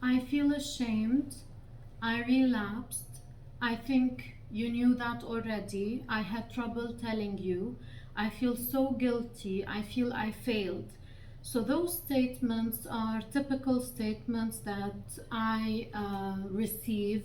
I feel ashamed. I relapsed. I think you knew that already. I had trouble telling you. I feel so guilty. I feel I failed. So, those statements are typical statements that I receive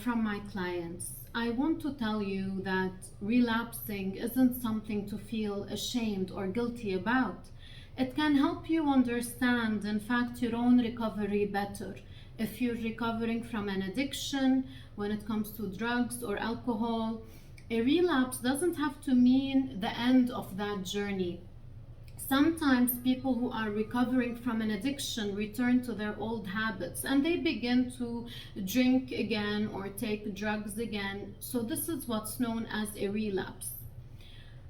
from my clients. I want to tell you that relapsing isn't something to feel ashamed or guilty about. It can help you understand, in fact, your own recovery better. If you're recovering from an addiction, when it comes to drugs or alcohol, a relapse doesn't have to mean the end of that journey. Sometimes people who are recovering from an addiction return to their old habits and they begin to drink again or take drugs again. So, this is what's known as a relapse.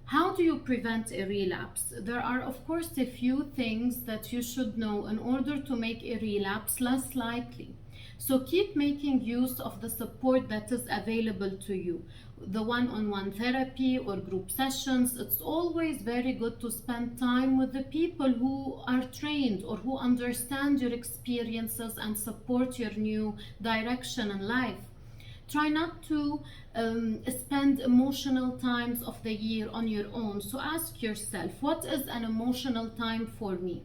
How do you prevent a relapse? There are, of course, a few things that you should know in order to make a relapse less likely. So keep making use of the support that is available to you. The one-on-one therapy or group sessions, it's always very good to spend time with the people who are trained or who understand your experiences and support your new direction in life. Try not to spend emotional times of the year on your own. So ask yourself, what is an emotional time for me?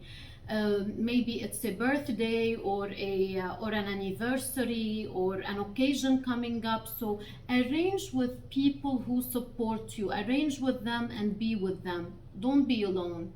Maybe it's a birthday or an anniversary or an occasion coming up. So arrange with people who support you. Arrange with them and be with them. Don't be alone.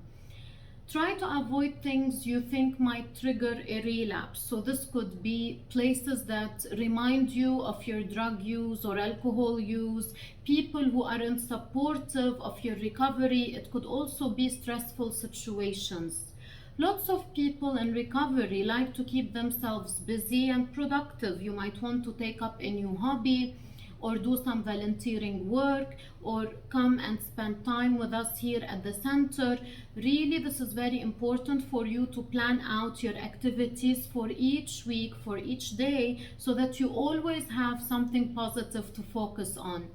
Try to avoid things you think might trigger a relapse. So, this could be places that remind you of your drug use or alcohol use, people who aren't supportive of your recovery. It could also be stressful situations. Lots of people in recovery like to keep themselves busy and productive. You might want to take up a new hobby or do some volunteering work or come and spend time with us here at the center. Really, this is very important for you to plan out your activities for each week, for each day, so that you always have something positive to focus on.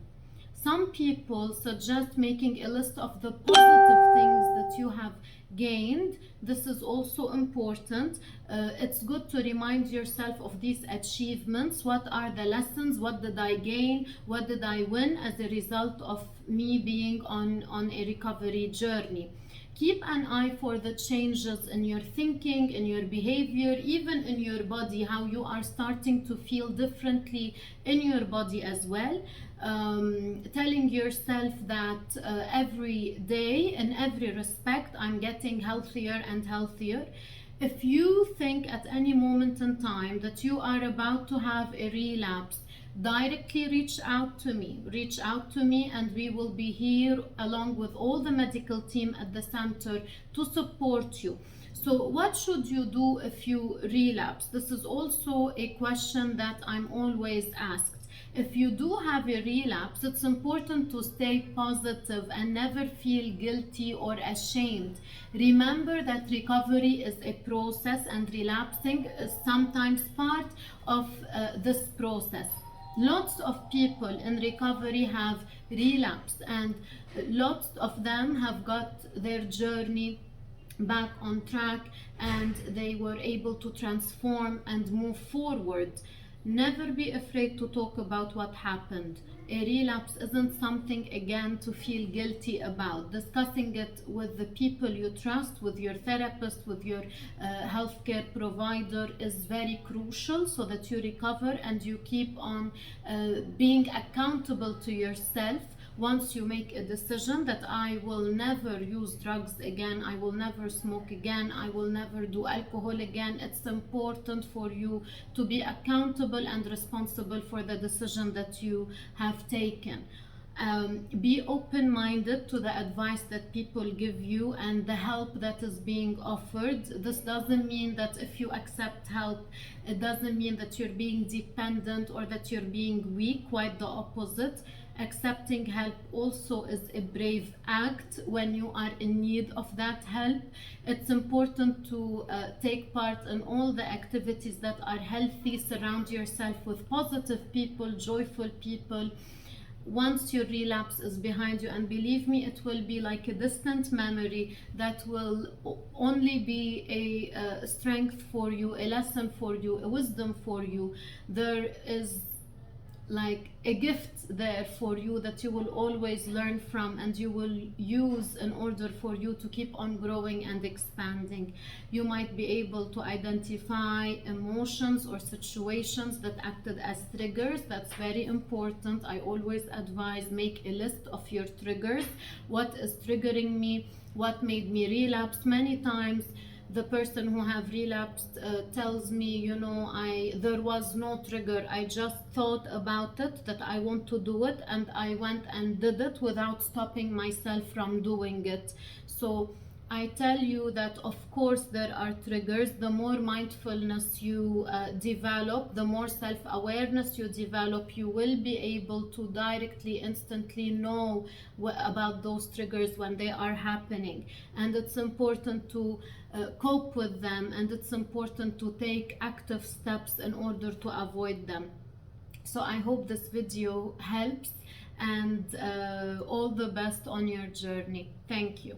Some people suggest making a list of the positive things that you have gained. This is also important. It's good to remind yourself of these achievements. What are the lessons? What did I gain? What did I win as a result of me being on a recovery journey? Keep an eye for the changes in your thinking, in your behavior, even in your body, how you are starting to feel differently in your body as well. Telling yourself that every day, in every respect, I'm getting healthier and healthier. If you think at any moment in time that you are about to have a relapse, directly reach out to me. Reach out to me, and we will be here along with all the medical team at the center to support you. So, what should you do if you relapse? This is also a question that I'm always asked. If you do have a relapse, it's important to stay positive and never feel guilty or ashamed. Remember that recovery is a process and relapsing is sometimes part of this process. Lots of people in recovery have relapsed, and lots of them have got their journey back on track and they were able to transform and move forward. Never be afraid to talk about what happened. A relapse isn't something again to feel guilty about. Discussing it with the people you trust, with your therapist, with your healthcare provider is very crucial so that you recover and you keep on being accountable to yourself. Once you make a decision that I will never use drugs again, I will never smoke again, I will never do alcohol again, it's important for you to be accountable and responsible for the decision that you have taken. Be open-minded to the advice that people give you and the help that is being offered. This doesn't mean that if you accept help, it doesn't mean that you're being dependent or that you're being weak. Quite the opposite. Accepting help also is a brave act when you are in need of that help. It's important to take part in all the activities that are healthy. Surround yourself with positive people, joyful people. once your relapse is behind you, and believe me, it will be like a distant memory that will only be a strength for you, a lesson for you, a wisdom for you. There is like a gift there for you that you will always learn from and you will use in order for you to keep on growing and expanding. You might be able to identify emotions or situations that acted as triggers. That's very important. I always advise, make a list of your triggers. What is triggering me? What made me relapse? Many times the person who have relapsed tells me, you know, there was no trigger. I just thought about it, that I want to do it, and I went and did it without stopping myself from doing it. So I tell you that of course there are triggers. The more mindfulness you develop, the more self-awareness you develop, you will be able to directly, instantly know about those triggers when they are happening. And it's important to cope with them, and it's important to take active steps in order to avoid them. So I hope this video helps, and all the best on your journey. Thank you.